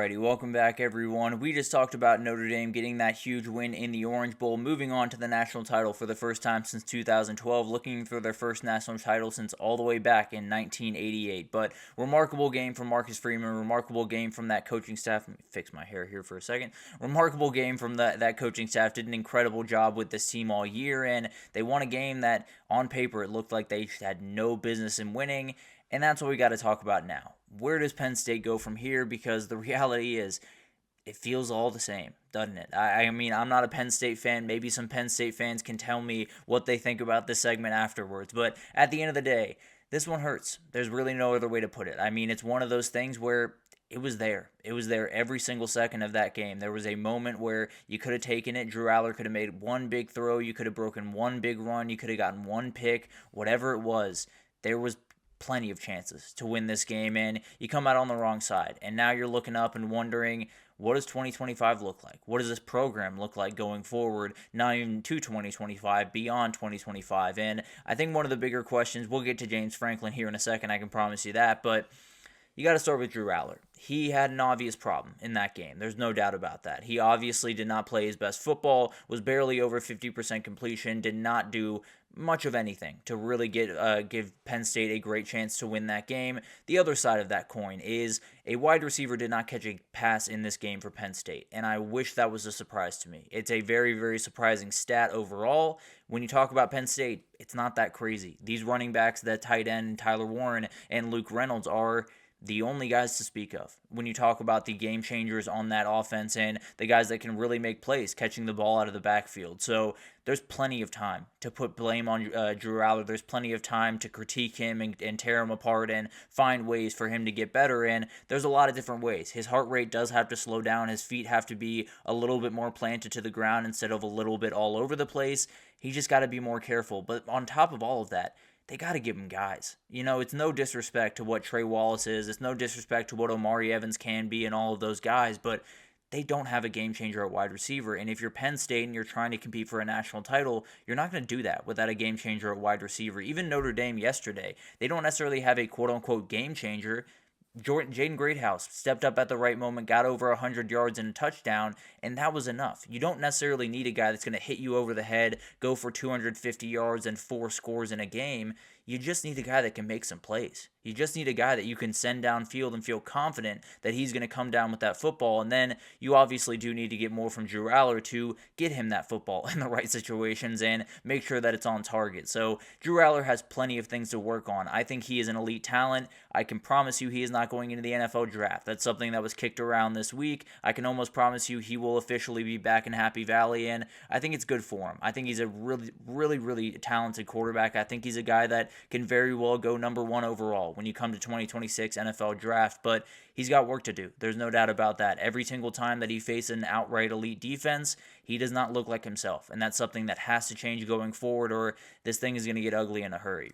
Alrighty, welcome back everyone. We just talked about Notre Dame getting that huge win in the Orange Bowl, moving on to the national title for the first time since 2012, looking for their first national title since all the way back in 1988. But remarkable game from Marcus Freeman, remarkable game from that coaching staff. Let me fix my hair here for a second. Remarkable game from that coaching staff. Did an incredible job with this team all year, and they won a game that on paper it looked like they had no business in winning. And that's what we got to talk about now. Where does Penn State go from here? Because the reality is, it feels all the same, doesn't it? I mean, I'm not a Penn State fan. Maybe some Penn State fans can tell me what they think about this segment afterwards. But at the end of the day, this one hurts. There's really no other way to put it. I mean, it's one of those things where it was there. It was there every single second of that game. There was a moment where you could have taken it. Drew Allar could have made one big throw. You could have broken one big run. You could have gotten one pick. Whatever it was, there was plenty of chances to win this game, and you come out on the wrong side. And now you're looking up and wondering, what does 2025 look like? What does this program look like going forward, not even to 2025, beyond 2025? And I think one of the bigger questions, we'll get to James Franklin here in a second, I can promise you that, but you got to start with Drew Allar. He had an obvious problem in that game. There's no doubt about that. He obviously did not play his best football, was barely over 50% completion, did not do much of anything to really give Penn State a great chance to win that game. The other side of that coin is a wide receiver did not catch a pass in this game for Penn State, and I wish that was a surprise to me. It's a very, very surprising stat overall. When you talk about Penn State, it's not that crazy. These running backs, that tight end, Tyler Warren and Luke Reynolds, are the only guys to speak of when you talk about the game changers on that offense and the guys that can really make plays catching the ball out of the backfield. So there's plenty of time to put blame on Drew Allar. There's plenty of time to critique him and tear him apart and find ways for him to get better. And there's a lot of different ways. His heart rate does have to slow down. His feet have to be a little bit more planted to the ground instead of a little bit all over the place. He just got to be more careful. But on top of all of that, they got to give him guys. You know, it's no disrespect to what Trey Wallace is. It's no disrespect to what Omari Evans can be and all of those guys, but they don't have a game changer at wide receiver. And if you're Penn State and you're trying to compete for a national title, you're not going to do that without a game changer at wide receiver. Even Notre Dame yesterday, they don't necessarily have a quote-unquote game changer. Jaden Greathouse stepped up at the right moment, got over 100 yards and a touchdown, and that was enough. You don't necessarily need a guy that's going to hit you over the head, go for 250 yards and 4 scores in a game. You just need a guy that can make some plays. You just need a guy that you can send downfield and feel confident that he's going to come down with that football. And then you obviously do need to get more from Drew Allar to get him that football in the right situations and make sure that it's on target. So Drew Allar has plenty of things to work on. I think he is an elite talent. I can promise you he is not going into the NFL draft. That's something that was kicked around this week. I can almost promise you he will officially be back in Happy Valley, and I think it's good for him. I think he's a really, really, really talented quarterback. I think he's a guy that can very well go number 1 overall when you come to 2026 NFL draft, but he's got work to do. There's no doubt about that. Every single time that he faces an outright elite defense, he does not look like himself, and that's something that has to change going forward, or this thing is going to get ugly in a hurry.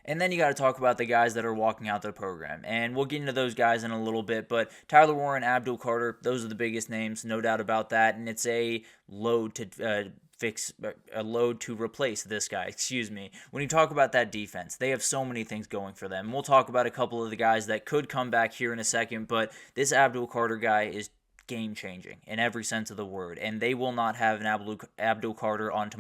And then you got to talk about the guys that are walking out the program. And we'll get into those guys in a little bit. But Tyler Warren, Abdul Carter, those are the biggest names, no doubt about that. And it's a load to replace this guy, excuse me. When you talk about that defense, they have so many things going for them. We'll talk about a couple of the guys that could come back here in a second. But this Abdul Carter guy is game-changing in every sense of the word. And they will not have an Abdul Carter on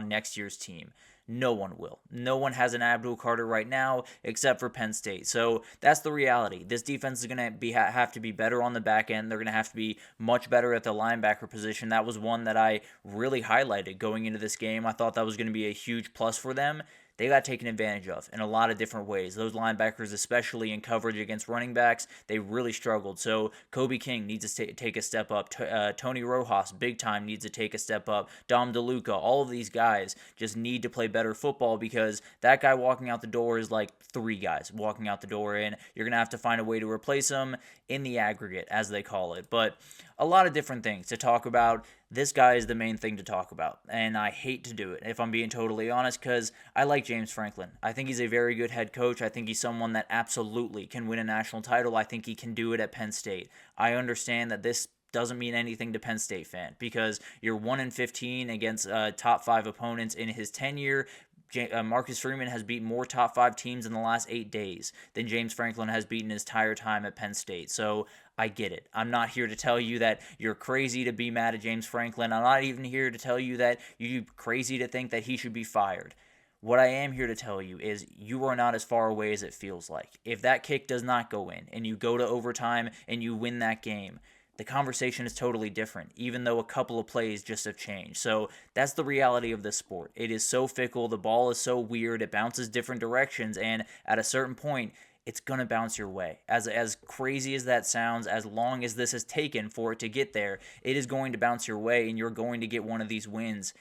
next year's team. No one will. No one has an Abdul Carter right now except for Penn State. So that's the reality. This defense is going to have to be better on the back end. They're going to have to be much better at the linebacker position. That was one that I really highlighted going into this game. I thought that was going to be a huge plus for them. They got taken advantage of in a lot of different ways. Those linebackers, especially in coverage against running backs, they really struggled. So Kobe King needs to take a step up. Tony Rojas, big time, needs to take a step up. Dom DeLuca, all of these guys just need to play better football because that guy walking out the door is like 3 guys walking out the door, and you're going to have to find a way to replace them in the aggregate, as they call it. But a lot of different things to talk about. This guy is the main thing to talk about, and I hate to do it, if I'm being totally honest, because I like James Franklin. I think he's a very good head coach. I think he's someone that absolutely can win a national title. I think he can do it at Penn State. I understand that this doesn't mean anything to Penn State fan because you're 1-15 against top 5 opponents in his tenure. Marcus Freeman has beat more top 5 teams in the last 8 days than James Franklin has beaten his entire time at Penn State. So I get it. I'm not here to tell you that you're crazy to be mad at James Franklin. I'm not even here to tell you that you're crazy to think that he should be fired. What I am here to tell you is you are not as far away as it feels like. If that kick does not go in and you go to overtime and you win that game, the conversation is totally different, even though a couple of plays just have changed. So that's the reality of this sport. It is so fickle. The ball is so weird. It bounces different directions. And at a certain point, it's going to bounce your way. As crazy as that sounds, as long as this has taken for it to get there, it is going to bounce your way and you're going to get one of these wins.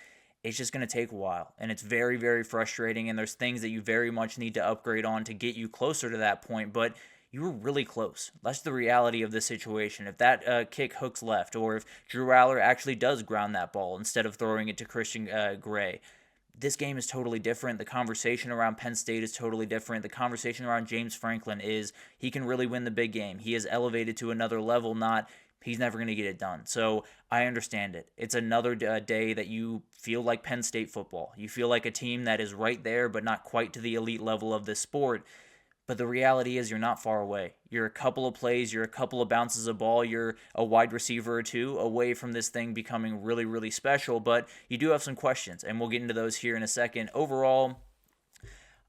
It's just going to take a while, and it's very, very frustrating, and there's things that you very much need to upgrade on to get you closer to that point, but you were really close. That's the reality of the situation. If that kick hooks left, or if Drew Allar actually does ground that ball instead of throwing it to Christian Gray, this game is totally different. The conversation around Penn State is totally different. The conversation around James Franklin is he can really win the big game. He is elevated to another level, not he's never going to get it done. So I understand it. It's another day that you feel like Penn State football. You feel like a team that is right there, but not quite to the elite level of this sport. But the reality is you're not far away. You're a couple of plays, you're a couple of bounces of ball, you're a wide receiver or two away from this thing becoming really, really special. But you do have some questions, and we'll get into those here in a second. Overall,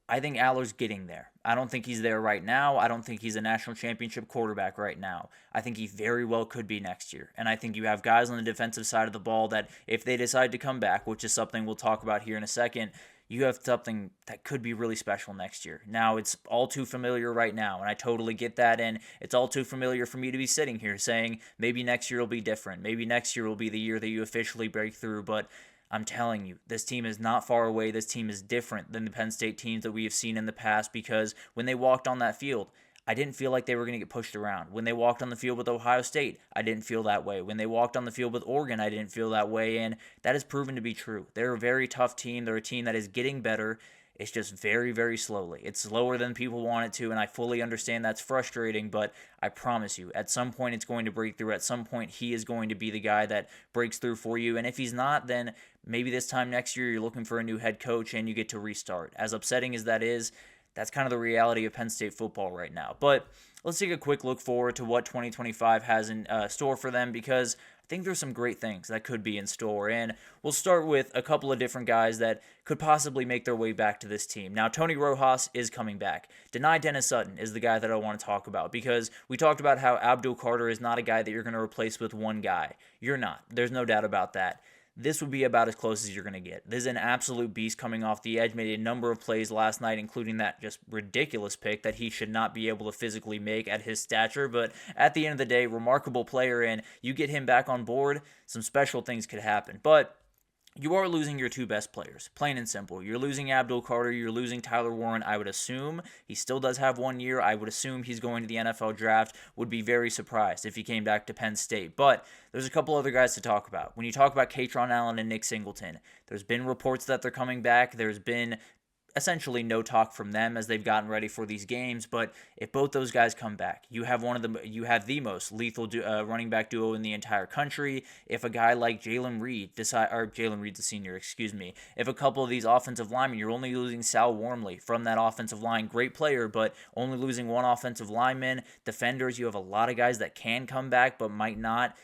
I think Allar's getting there. I don't think he's there right now. I don't think he's a national championship quarterback right now. I think he very well could be next year. And I think you have guys on the defensive side of the ball that if they decide to come back, which is something we'll talk about here in a second, you have something that could be really special next year. Now, it's all too familiar right now, and I totally get that, and it's all too familiar for me to be sitting here saying maybe next year will be different. Maybe next year will be the year that you officially break through, but I'm telling you, this team is not far away. This team is different than the Penn State teams that we have seen in the past because when they walked on that field, I didn't feel like they were going to get pushed around. When they walked on the field with Ohio State, I didn't feel that way. When they walked on the field with Oregon, I didn't feel that way, and that has proven to be true. They're a very tough team. They're a team that is getting better. It's just very, very slowly. It's slower than people want it to, and I fully understand that's frustrating, but I promise you, at some point it's going to break through. At some point he is going to be the guy that breaks through for you, and if he's not, then maybe this time next year you're looking for a new head coach and you get to restart. As upsetting as that is, that's kind of the reality of Penn State football right now. But let's take a quick look forward to what 2025 has in store for them because I think there's some great things that could be in store. And we'll start with a couple of different guys that could possibly make their way back to this team. Now, Tony Rojas is coming back. Dennis Sutton is the guy that I want to talk about because we talked about how Abdul Carter is not a guy that you're going to replace with one guy. You're not. There's no doubt about that. This would be about as close as you're going to get. This is an absolute beast coming off the edge, made a number of plays last night, including that just ridiculous pick that he should not be able to physically make at his stature. But at the end of the day, remarkable player, and you get him back on board, some special things could happen. But you are losing your two best players, plain and simple. You're losing Abdul Carter. You're losing Tyler Warren. I would assume he still does have 1 year. I would assume he's going to the NFL draft. Would be very surprised if he came back to Penn State. But there's a couple other guys to talk about. When you talk about Kaytron Allen and Nick Singleton, there's been reports that they're coming back. There's been essentially no talk from them as they've gotten ready for these games. But if both those guys come back, you have the most lethal running back duo in the entire country. If a guy like Jalen Reed's the senior, if a couple of these offensive linemen, you're only losing Sal Wormley from that offensive line, great player, but only losing one offensive lineman. Defenders, you have a lot of guys that can come back but might not.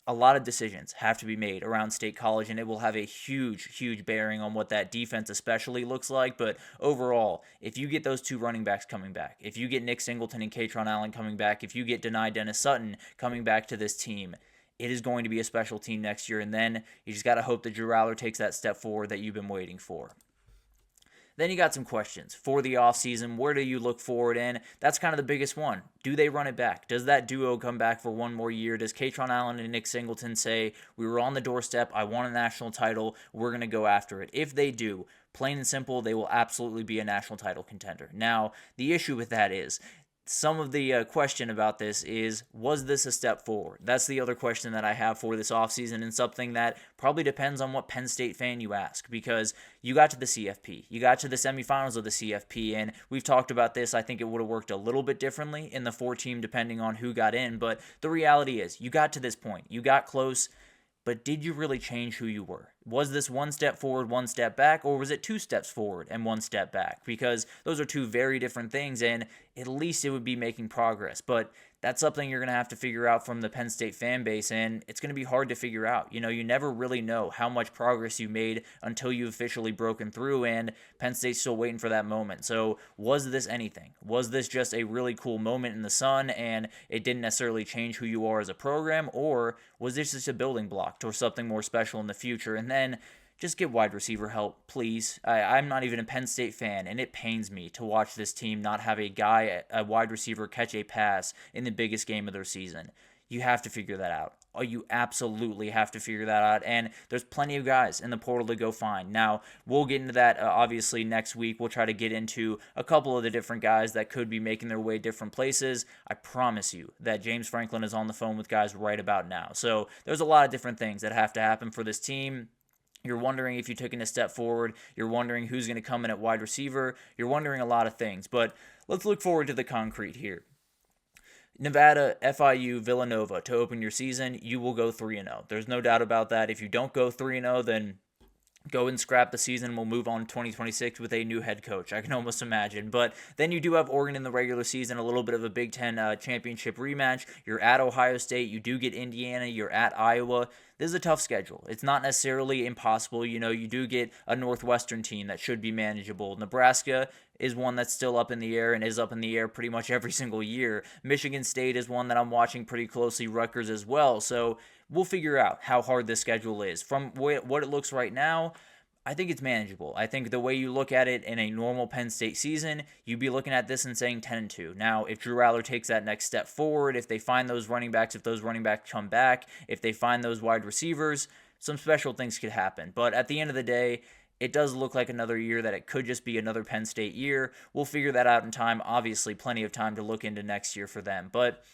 A lot of decisions have to be made around State College, and it will have a huge, huge bearing on what that defense especially looks like. But overall, if you get those two running backs coming back, if you get Nick Singleton and Kaytron Allen coming back, if you get Dennis Sutton coming back to this team, it is going to be a special team next year. And then you just got to hope that Drew Allar takes that step forward that you've been waiting for. Then you got some questions for the offseason. Where do you look forward in? That's kind of the biggest one. Do they run it back? Does that duo come back for one more year? Does Kaytron Allen and Nick Singleton say, we were on the doorstep, I want a national title, we're going to go after it? If they do, plain and simple, they will absolutely be a national title contender. Now, the issue with that is, some of the question about this is, was this a step forward? That's the other question that I have for this offseason, and something that probably depends on what Penn State fan you ask, because you got to the CFP. You got to the semifinals of the CFP, and we've talked about this. I think it would have worked a little bit differently in the 4-team depending on who got in, but the reality is, you got to this point. You got close. But did you really change who you were? Was this one step forward, one step back, or was it two steps forward and one step back? Because those are two very different things, and at least it would be making progress. But that's something you're going to have to figure out from the Penn State fan base, and it's going to be hard to figure out. You never really know how much progress you made until you've officially broken through, and Penn State's still waiting for that moment. So was this anything? Was this just a really cool moment in the sun, and it didn't necessarily change who you are as a program, or was this just a building block towards something more special in the future? And then just get wide receiver help, please. I'm not even a Penn State fan, and it pains me to watch this team not have a wide receiver, catch a pass in the biggest game of their season. You have to figure that out. You absolutely have to figure that out, and there's plenty of guys in the portal to go find. Now, we'll get into that obviously next week. We'll try to get into a couple of the different guys that could be making their way different places. I promise you that James Franklin is on the phone with guys right about now. So there's a lot of different things that have to happen for this team. You're wondering if you've taken a step forward. You're wondering who's going to come in at wide receiver. You're wondering a lot of things. But let's look forward to the concrete here. Nevada, FIU, Villanova to open your season. You will go 3-0. There's no doubt about that. If you don't go 3-0, then go and scrap the season. We'll move on to 2026 with a new head coach. I can almost imagine. But then you do have Oregon in the regular season, a little bit of a Big Ten championship rematch. You're at Ohio State. You do get Indiana. You're at Iowa. This is a tough schedule. It's not necessarily impossible. You do get a Northwestern team that should be manageable. Nebraska is one that's still up in the air and is up in the air pretty much every single year. Michigan State is one that I'm watching pretty closely. Rutgers as well. So we'll figure out how hard this schedule is. From what it looks right now, I think it's manageable. I think the way you look at it in a normal Penn State season, you'd be looking at this and saying 10-2. Now, if Drew Allar takes that next step forward, if they find those running backs, if those running backs come back, if they find those wide receivers, some special things could happen. But at the end of the day, it does look like another year that it could just be another Penn State year. We'll figure that out in time. Obviously, plenty of time to look into next year for them. But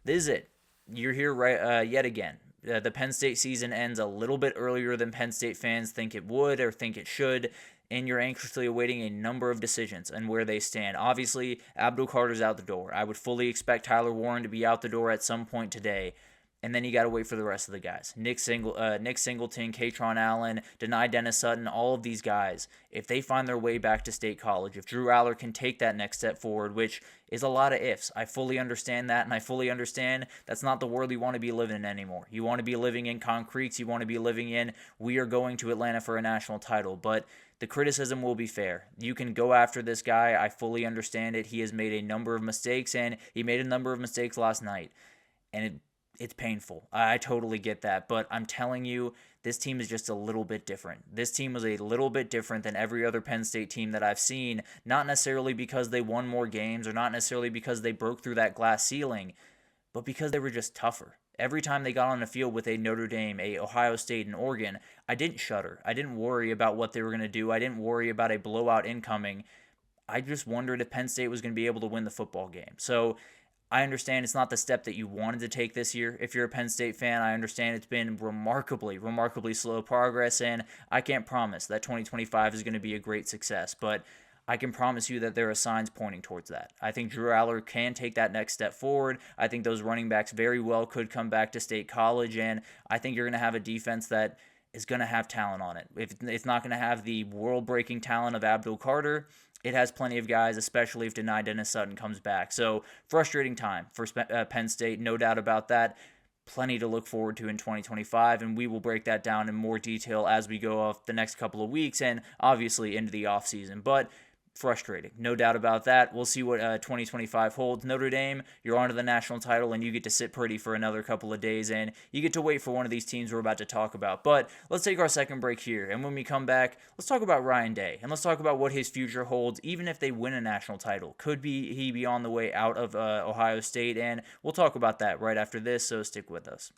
this is it. You're here yet again. The Penn State season ends a little bit earlier than Penn State fans think it would or think it should, and you're anxiously awaiting a number of decisions and where they stand. Obviously, Abdul Carter's out the door. I would fully expect Tyler Warren to be out the door at some point today. And then you got to wait for the rest of the guys. Nick Singleton, Katron Allen, Denai Dennis Sutton, all of these guys, if they find their way back to State College, if Drew Allar can take that next step forward, which is a lot of ifs. I fully understand that, and I fully understand that's not the world you want to be living in anymore. You want to be living in concretes. You want to be living in, we are going to Atlanta for a national title. But the criticism will be fair. You can go after this guy. I fully understand it. He has made a number of mistakes, and he made a number of mistakes last night. And it's painful. I totally get that. But I'm telling you, this team is just a little bit different. This team was a little bit different than every other Penn State team that I've seen, not necessarily because they won more games or not necessarily because they broke through that glass ceiling, but because they were just tougher. Every time they got on the field with a Notre Dame, a Ohio State, and Oregon, I didn't shudder. I didn't worry about what they were going to do. I didn't worry about a blowout incoming. I just wondered if Penn State was going to be able to win the football game. So I understand it's not the step that you wanted to take this year. If you're a Penn State fan, I understand it's been remarkably slow progress, and I can't promise that 2025 is going to be a great success, but I can promise you that there are signs pointing towards that. I think Drew Allar can take that next step forward. I think those running backs very well could come back to State College, and I think you're going to have a defense that is going to have talent on it. If it's not going to have the world-breaking talent of Abdul Carter, it has plenty of guys, especially if Denai Dennis Sutton comes back. So, frustrating time for Penn State, no doubt about that. Plenty to look forward to in 2025, and we will break that down in more detail as we go off the next couple of weeks and obviously into the offseason. But frustrating, no doubt about that. We'll see what 2025 holds. Notre Dame, you're on to the national title, and you get to sit pretty for another couple of days, and you get to wait for one of these teams we're about to talk about. But let's take our second break here, and when we come back, let's talk about Ryan Day, and let's talk about what his future holds, even if they win a national title. Could he be on the way out of Ohio State? And we'll talk about that right after this, so stick with us.